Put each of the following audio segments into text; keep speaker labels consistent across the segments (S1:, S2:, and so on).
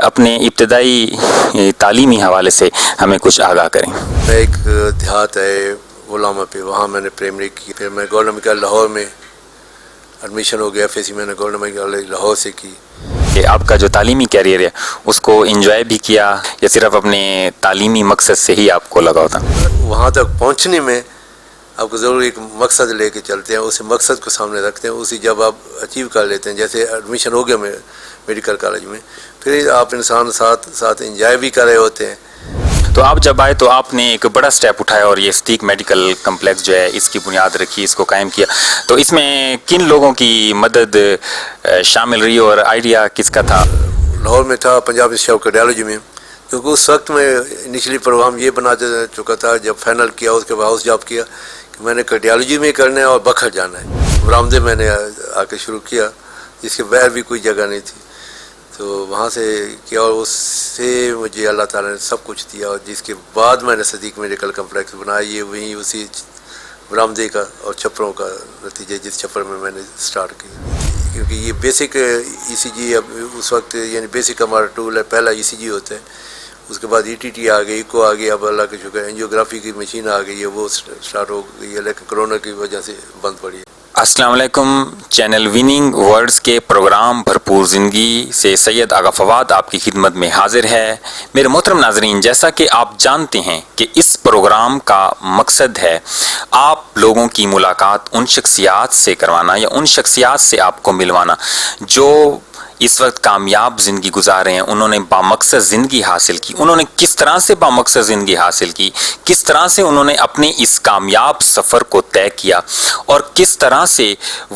S1: اپنے ابتدائی تعلیمی حوالے سے ہمیں کچھ آگاہ کریں۔
S2: میں ایک دیہات ہے غلامہ پہ، وہاں میں نے پرائمری کی، پھر میں گورنمنٹ میڈیکل لاہور میں ایڈمیشن ہو گیا، FSC میں نے گورنمنٹ میڈیکل کالج لاہور سے کی۔
S1: کہ آپ کا جو تعلیمی کیریئر ہے اس کو انجوائے بھی کیا یا صرف اپنے تعلیمی مقصد سے ہی آپ کو لگا ہوتا؟
S2: وہاں تک پہنچنے میں آپ کو ضرور ایک مقصد لے کے چلتے ہیں، اسی مقصد کو سامنے رکھتے ہیں، اسی جب آپ اچیو کر لیتے ہیں، جیسے ایڈمیشن ہو گیا میڈیکل کالج میں، پھر آپ انسان ساتھ انجوائے بھی کر رہے ہوتے ہیں۔
S1: تو آپ جب آئے تو آپ نے ایک بڑا سٹیپ اٹھایا اور یہ صدیق میڈیکل کمپلیکس جو ہے اس کی بنیاد رکھی، اس کو قائم کیا، تو اس میں کن لوگوں کی مدد شامل رہی اور آئیڈیا کس کا تھا؟
S2: لاہور میں تھا پنجاب انسٹیٹیوٹ آف کارڈیالوجی میں، کیونکہ اس وقت میں انیشلی پروگرام یہ بنا چکا تھا، جب فائنل کیا اس کے بعد ہاؤس جاب کیا کہ میں نے کارڈیالوجی میں کرنا ہے اور بکھر جانا ہے۔ برآمدے میں نے آ کے شروع کیا، جس کے باہر بھی کوئی جگہ نہیں تھی، تو وہاں سے کیا اور اس سے مجھے اللہ تعالیٰ نے سب کچھ دیا، اور جس کے بعد میں نے صدیق میڈیکل کمپلیکس بنایا، یہ وہیں اسی برآمدے کا اور چھپروں کا نتیجہ، جس چھپر میں نے سٹارٹ کیا، کیونکہ یہ بیسک ECG اب اس وقت یعنی بیسک ہمارا ٹول ہے، پہلا ECG ہوتا ہے، اس کے بعد ETT آ گئی، ایکو آ گئی، اب اللہ کا شکر اینجیوگرافی کی مشین آ گئی ہے، وہ سٹارٹ ہو گئی ہے، لیکن کرونا کی وجہ سے بند پڑی ہے۔
S1: السلام علیکم، چینل وننگ ورڈز کے پروگرام بھرپور زندگی سے سید آغا فواد آپ کی خدمت میں حاضر ہے۔ میرے محترم ناظرین، جیسا کہ آپ جانتے ہیں کہ اس پروگرام کا مقصد ہے آپ لوگوں کی ملاقات ان شخصیات سے کروانا یا ان شخصیات سے آپ کو ملوانا جو اس وقت کامیاب زندگی گزار رہے ہیں، انہوں نے بامقصد زندگی حاصل کی، انہوں نے کس طرح سے بامقصد زندگی حاصل کی، کس طرح سے انہوں نے اپنے اس کامیاب سفر کو طے کیا اور کس طرح سے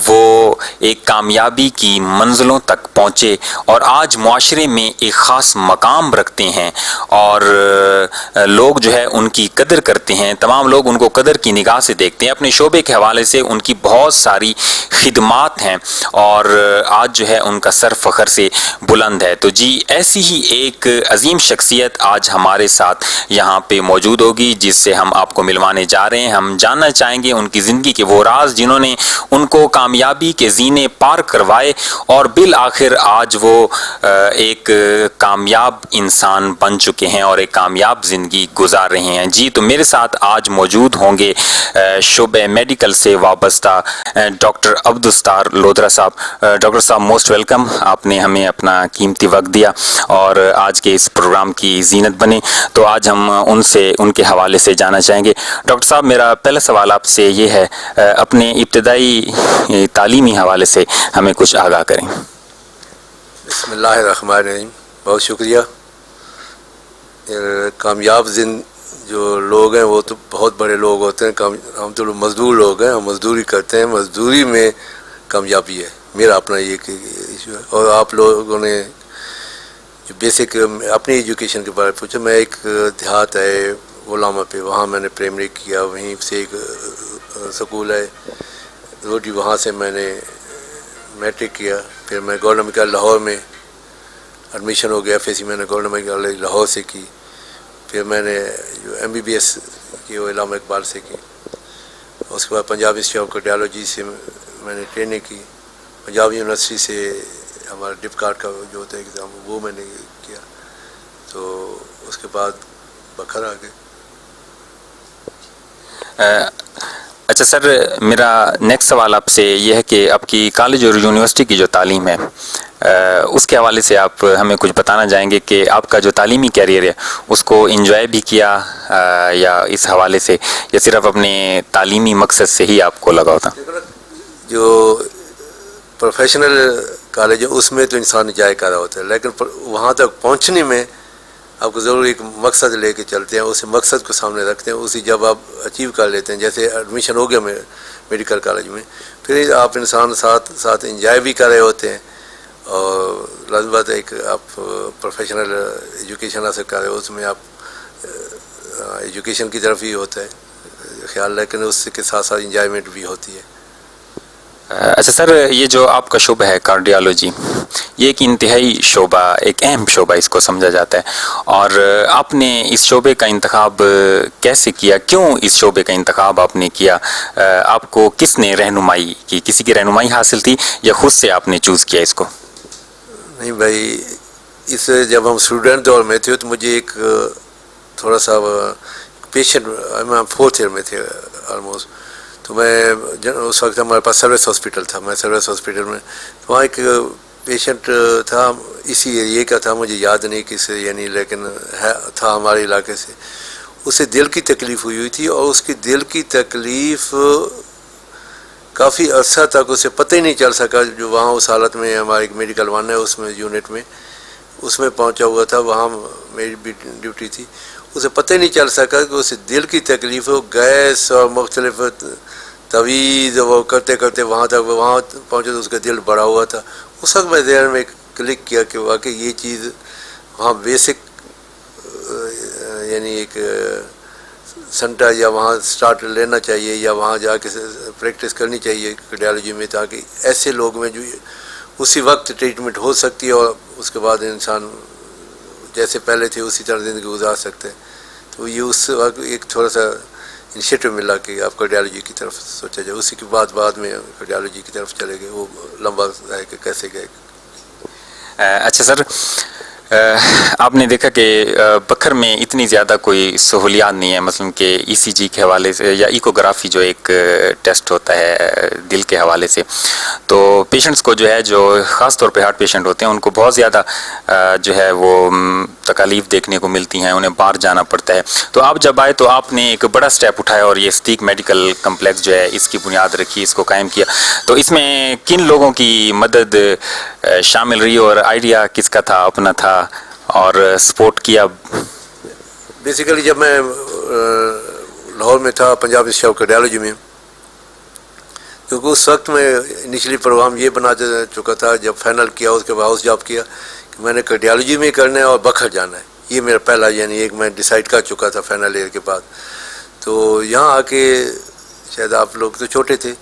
S1: وہ ایک کامیابی کی منزلوں تک پہنچے اور آج معاشرے میں ایک خاص مقام رکھتے ہیں اور لوگ جو ہے ان کی قدر کرتے ہیں، تمام لوگ ان کو قدر کی نگاہ سے دیکھتے ہیں۔ اپنے شعبے کے حوالے سے ان کی بہت ساری خدمات ہیں اور آج جو ہے ان کا سر فخر سے بلند ہے۔ تو جی ایسی ہی ایک عظیم شخصیت آج ہمارے ساتھ یہاں پہ موجود ہوگی جس سے ہم آپ کو ملوانے جا رہے ہیں۔ ہم جاننا چاہیں گے ان کی زندگی کے وہ راز جنہوں نے ان کو کامیابی کے زینے پار کروائے اور بالآخر آج وہ ایک کامیاب انسان بن چکے ہیں اور ایک کامیاب زندگی گزار رہے ہیں۔ جی تو میرے ساتھ آج موجود ہوں گے شعبہ میڈیکل سے وابستہ ڈاکٹر عبدالستار لودھرا صاحب۔ ڈاکٹر صاحب موسٹ ویلکم، آپ نے ہمیں اپنا قیمتی وقت دیا اور آج کے اس پروگرام کی زینت بنے، تو آج ہم ان کے حوالے سے جاننا چاہیں گے۔ ڈاکٹر صاحب میرا پہلا سوال آپ سے یہ ہے، اپنے ابتدائی تعلیمی حوالے سے ہمیں کچھ آگاہ کریں۔
S2: بسم اللہ الرحمن الرحیم، بہت شکریہ۔ کامیاب جو لوگ ہیں وہ تو بہت بڑے لوگ ہوتے ہیں، ہم تو مزدور لوگ ہیں، ہم مزدوری کرتے ہیں، مزدوری میں کامیابی ہے، میرا اپنا یہ ایشو ہے۔ اور آپ لوگوں نے جو بیسک اپنی ایجوکیشن کے بارے میں پوچھا، میں ایک دیہات ہے غلامہ پہ، وہاں میں نے پرائمری کیا، وہیں سے ایک سکول ہے روٹی، وہاں سے میں نے میٹرک کیا، پھر میں گورنمنٹ میڈیکل لاہور میں ایڈمیشن ہو گیا، FSC میں نے گورنمنٹ میڈیکل کالج لاہور سے کی، پھر میں نے جو MBBS کی وہ علامہ اقبال سے کی، اس کے بعد پنجاب انسٹیٹیوٹ آف کارڈیالوجی سے میں نے ٹریننگ کی، پنجاب یونیورسٹی سے ہمارا ڈپ کارڈ کا جو ہوتا ہے ایگزام وہ میں نے کیا، تو اس کے بعد بکھر آ گئے۔
S1: اچھا سر، میرا نیکسٹ سوال آپ سے یہ ہے کہ آپ کی کالج اور یونیورسٹی کی جو تعلیم ہے اس کے حوالے سے آپ ہمیں کچھ بتانا چاہیں گے کہ آپ کا جو تعلیمی کیریئر ہے اس کو انجوائے بھی کیا یا اس حوالے سے یا صرف اپنے تعلیمی مقصد سے ہی آپ کو لگا ہوتا؟
S2: جو پروفیشنل کالج ہے اس میں تو انسان انجوائے کر رہا ہوتا ہے، لیکن وہاں تک پہنچنے میں آپ کو ضرور ایک مقصد لے کے چلتے ہیں، اسی مقصد کو سامنے رکھتے ہیں، اسی جب آپ اچیو کر لیتے ہیں، جیسے ایڈمیشن ہو گیا میڈیکل کالج میں، پھر آپ انسان ساتھ انجوائے بھی کر رہے ہوتے ہیں، اور لازم بات ہے کہ آپ پروفیشنل ایجوکیشن حاصل کر رہے ہو، اس میں آپ ایجوکیشن کی طرف ہی ہوتا ہے خیال، لیکن اس کے ساتھ ساتھ انجوائمنٹ بھی ہوتی ہے۔
S1: اچھا سر، یہ جو آپ کا شعبہ ہے کارڈیالوجی، یہ ایک انتہائی شعبہ، ایک اہم شعبہ اس کو سمجھا جاتا ہے، اور آپ نے اس شعبے کا انتخاب کیسے کیا؟ کیوں اس شعبے کا انتخاب آپ نے کیا؟ آپ کو کس نے رہنمائی کی؟ کسی کی رہنمائی حاصل تھی یا خود سے آپ نے چوز کیا اس کو؟
S2: نہیں بھائی، اس جب ہم اسٹوڈنٹ دور میں تھے تو مجھے ایک تھوڑا سا پیشنٹ، میں 4th ایئر میں تھے آلموسٹ، تو میں اس وقت ہمارے پاس سروس ہاسپٹل تھا، میں سروس ہاسپٹل میں، وہاں ایک پیشنٹ تھا اسی ایریے کا تھا، مجھے یاد نہیں کس یعنی لیکن تھا ہمارے علاقے سے، اسے دل کی تکلیف ہوئی تھی، اور اس کی دل کی تکلیف کافی عرصہ تک اسے پتہ ہی نہیں چل سکا، جو وہاں اس حالت میں ہمارے میڈیکل ون ہے اس میں یونٹ میں اس میں پہنچا ہوا تھا، وہاں میری بھی ڈیوٹی تھی، اسے پتہ ہی نہیں چل سکا کہ اسے دل کی تکلیف ہو، گیس اور مختلف تویز وہ کرتے کرتے وہاں پہنچا تو اس کا دل بڑھا ہوا تھا۔ اس وقت میں ذہن میں کلک کیا کہ واقعی یہ چیز وہاں بیسک یعنی ایک سنٹر یا وہاں سٹارٹ لینا چاہیے، یا وہاں جا کے پریکٹس کرنی چاہیے کارڈیالوجی میں، تاکہ ایسے لوگ میں جو اسی وقت ٹریٹمنٹ ہو سکتی ہے اور اس کے بعد انسان جیسے پہلے تھے اسی طرح زندگی گزار سکتے ہیں۔ تو یہ اس وقت ایک تھوڑا سا انیشیٹو ملا کہ آپ کارڈیالوجی کی طرف سوچا جائے، اسی کے بعد میں کارڈیالوجی کی طرف چلے گئے، وہ لمبا ہے کہ کیسے گئے۔
S1: اچھا سر، آپ نے دیکھا کہ بکھر میں اتنی زیادہ کوئی سہولیات نہیں ہے، مثلا کہ ای سی جی کے حوالے سے یا ایکوگرافی جو ایک ٹیسٹ ہوتا ہے دل کے حوالے سے، تو پیشنٹس کو جو ہے جو خاص طور پہ ہارٹ پیشنٹ ہوتے ہیں ان کو بہت زیادہ جو ہے وہ تکالیف دیکھنے کو ملتی ہیں، انہیں باہر جانا پڑتا ہے۔ تو آپ جب آئے تو آپ نے ایک بڑا سٹیپ اٹھایا اور یہ صدیق میڈیکل کمپلیکس جو ہے اس کی بنیاد رکھی، اس کو قائم کیا۔ تو اس میں کن لوگوں کی مدد شامل رہی اور آئیڈیا کس کا تھا، اپنا تھا اور سپورٹ کیا؟
S2: بیسیکلی جب میں لاہور میں تھا پنجاب انسٹیٹیوٹ آف کارڈیالوجی میں، کیونکہ اس وقت میں انیشلی پروگرام یہ بنا چکا تھا، جب فائنل کیا اس کے بعد ہاؤس جاب کیا کہ میں نے کارڈیالوجی میں کرنا ہے اور بکھر جانا ہے، یہ میرا پہلا یعنی ایک میں ڈیسائیڈ کر چکا تھا فائنل ایئر کے بعد۔ تو یہاں آ کے شاید آپ لوگ تو چھوٹے تھے،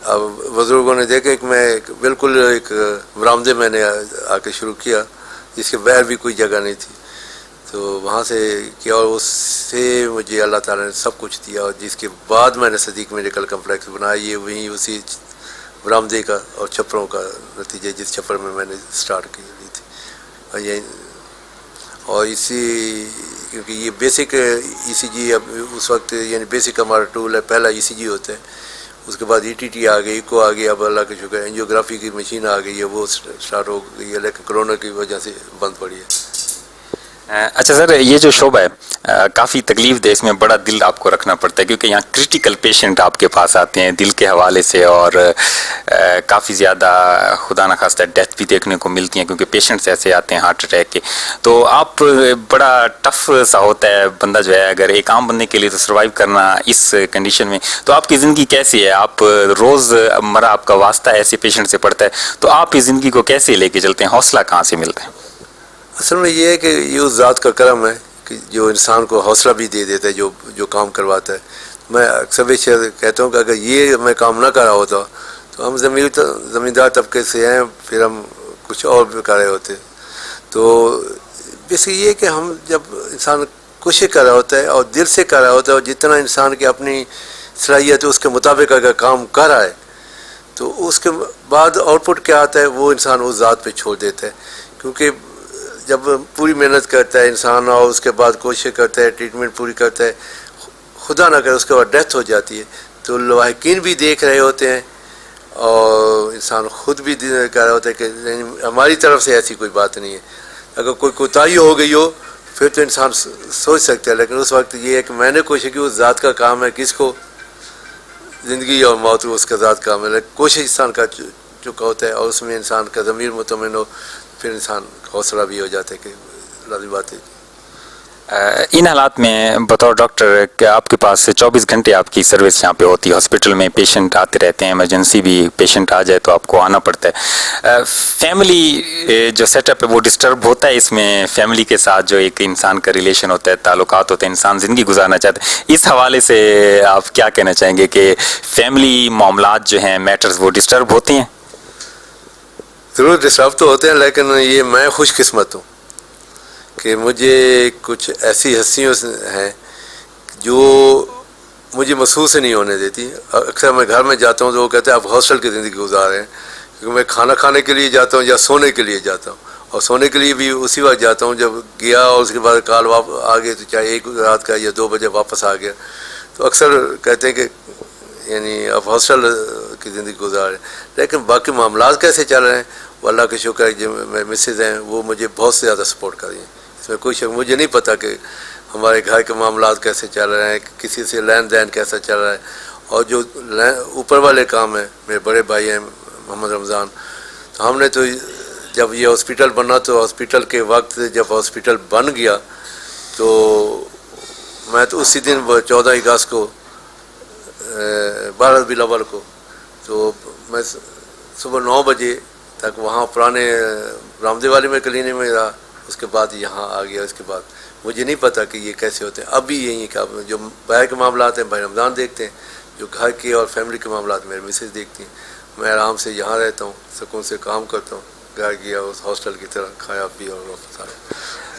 S2: اب بزرگوں نے دیکھا کہ میں بالکل ایک برآمدے میں نے آ کے شروع کیا جس کے باہر بھی کوئی جگہ نہیں تھی، تو وہاں سے کیا اور اس سے مجھے اللہ تعالیٰ نے سب کچھ دیا، اور جس کے بعد میں نے صدیق میڈیکل کمپلیکس بنایا، یہ وہیں اسی برآمدے کا اور چھپروں کا نتیجہ جس چھپر میں نے سٹارٹ کی تھی، اور اسی کیونکہ یہ بیسک ای سی جی اب اس وقت یعنی بیسک ہمارا ٹول ہے، پہلا ای سی جی ہوتا ہے، اس کے بعد ای ٹی ٹی آ گئی، ایکو آ گئی، اب اللہ کا شکر اینجیوگرافی کی مشین آ گئی ہے، وہ سٹارٹ ہو گئی ہے، لیکن کرونا کی وجہ سے بند پڑی ہے۔
S1: اچھا سر، یہ جو شعبہ ہے کافی تکلیف دہ، اس میں بڑا دل آپ کو رکھنا پڑتا ہے کیونکہ یہاں کرٹیکل پیشنٹ آپ کے پاس آتے ہیں دل کے حوالے سے، اور کافی زیادہ خدا نخواستہ ڈیتھ بھی دیکھنے کو ملتی ہیں کیونکہ پیشنٹس ایسے آتے ہیں ہارٹ اٹیک کے۔ تو آپ بڑا ٹف سا ہوتا ہے بندہ جو ہے، اگر ایک عام بندے کے لیے تو سروائیو کرنا اس کنڈیشن میں، تو آپ کی زندگی کیسی ہے؟ آپ روز مرہ آپ کا واسطہ ایسے پیشنٹ سے پڑتا ہے، تو آپ اس زندگی کو کیسے لے کے چلتے ہیں؟ حوصلہ کہاں سے ملتا ہے؟
S2: اصل میں یہ ہے کہ یہ اس ذات کا کرم ہے کہ جو انسان کو حوصلہ بھی دے دیتا ہے، جو کام کرواتا ہے۔ میں اکثر بیشتر کہتا ہوں کہ اگر یہ میں کام نہ کر رہا ہوتا تو ہم زمیندار طبقے سے ہیں، پھر ہم کچھ اور بھی کر رہے ہوتے۔ تو بس یہ ہے کہ ہم جب انسان کوشش کر رہا ہوتا ہے اور دل سے کر رہا ہوتا ہے، اور جتنا انسان کی اپنی صلاحیت ہے اس کے مطابق اگر کام کر رہا ہے، تو اس کے بعد آؤٹ پٹ کیا آتا ہے وہ انسان اس ذات پہ چھوڑ دیتا ہے۔ کیونکہ جب پوری محنت کرتا ہے انسان اور اس کے بعد کوشش کرتا ہے، ٹریٹمنٹ پوری کرتا ہے، خدا نہ کرے اس کے بعد ڈیتھ ہو جاتی ہے، تو لواحقین بھی دیکھ رہے ہوتے ہیں اور انسان خود بھی کہہ رہا ہوتا ہے کہ ہماری طرف سے ایسی کوئی بات نہیں ہے۔ اگر کوئی کوتاہی ہو گئی ہو پھر تو انسان سوچ سکتا ہے، لیکن اس وقت یہ ہے کہ میں نے کوشش کی، اس ذات کا کام ہے، کس کو زندگی اور موت اس کا ذات کام ہے، لیکن کوشش انسان کا چکا ہوتا ہے، اور اس میں انسان کا ضمیر مطمئن ہو، پھر انسان حوصلہ بھی ہو جاتا ہے کہ لازمی بات ہے۔
S1: ان حالات میں بطور ڈاکٹر کہ آپ کے پاس 24 گھنٹے آپ کی سروس یہاں پہ ہوتی ہے، ہاسپٹل میں پیشنٹ آتے رہتے ہیں، ایمرجنسی بھی پیشنٹ آ جائے تو آپ کو آنا پڑتا ہے۔ فیملی جو سیٹ اپ ہے وہ ڈسٹرب ہوتا ہے اس میں، فیملی کے ساتھ جو ایک انسان کا ریلیشن ہوتا ہے، تعلقات ہوتے ہیں، انسان زندگی گزارنا چاہتا ہے، اس حوالے سے آپ کیا کہنا چاہیں گے کہ فیملی معاملات جو ہیں میٹرز وہ ڈسٹرب ہوتے ہیں؟
S2: ضرور ڈسٹرب تو ہوتے ہیں، لیکن یہ میں خوش قسمت ہوں کہ مجھے کچھ ایسی ہستیوں ہیں جو مجھے محسوس نہیں ہونے دیتی۔ اکثر میں گھر میں جاتا ہوں تو وہ کہتے ہیں آپ ہاسٹل کی زندگی گزار رہے ہیں، کیونکہ میں کھانا کھانے کے لیے جاتا ہوں یا سونے کے لیے جاتا ہوں، اور سونے کے لیے بھی اسی وقت جاتا ہوں جب گیا، اور اس کے بعد کال آ گئے تو چاہے 1 رات کا یا 2 بجے واپس آ گیا. تو اکثر کہتے ہیں کہ یعنی آپ ہاسٹل کی زندگی گزار رہے ہیں. لیکن باقی معاملات کیسے چل رہے ہیں وہ اللہ کا شکر ہے. جو میرے مسز ہیں وہ مجھے بہت سے زیادہ سپورٹ کر رہی ہیں. اس میں کوئی شک مجھے نہیں پتہ کہ ہمارے گھر کے معاملات کیسے چل رہے ہیں، کسی سے لین دین کیسا چل رہا ہے. اور جو اوپر والے کام ہیں، میرے بڑے بھائی ہیں محمد رمضان، تو ہم نے تو جب یہ ہاسپٹل بنا تو ہاسپٹل کے وقت جب ہاسپٹل بن گیا تو میں تو اسی دن 14 اگست کو 12 ربیع الاول کو تو میں صبح 9 بجے تک وہاں پرانے رام دیوالی میں کلینک میں رہا. اس کے بعد یہاں آ گیا. اس کے بعد مجھے نہیں پتہ کہ یہ کیسے ہوتے ہیں. اب بھی یہی کہ جو باہر کے معاملات ہیں بھائی رمضان دیکھتے ہیں، جو گھر کے اور فیملی کے معاملات میرے مسز دیکھتی ہیں. میں آرام سے یہاں رہتا ہوں، سکون سے کام کرتا ہوں. گھر گیا اس ہاسٹل کی طرح، کھایا پیا اور واپس آیا.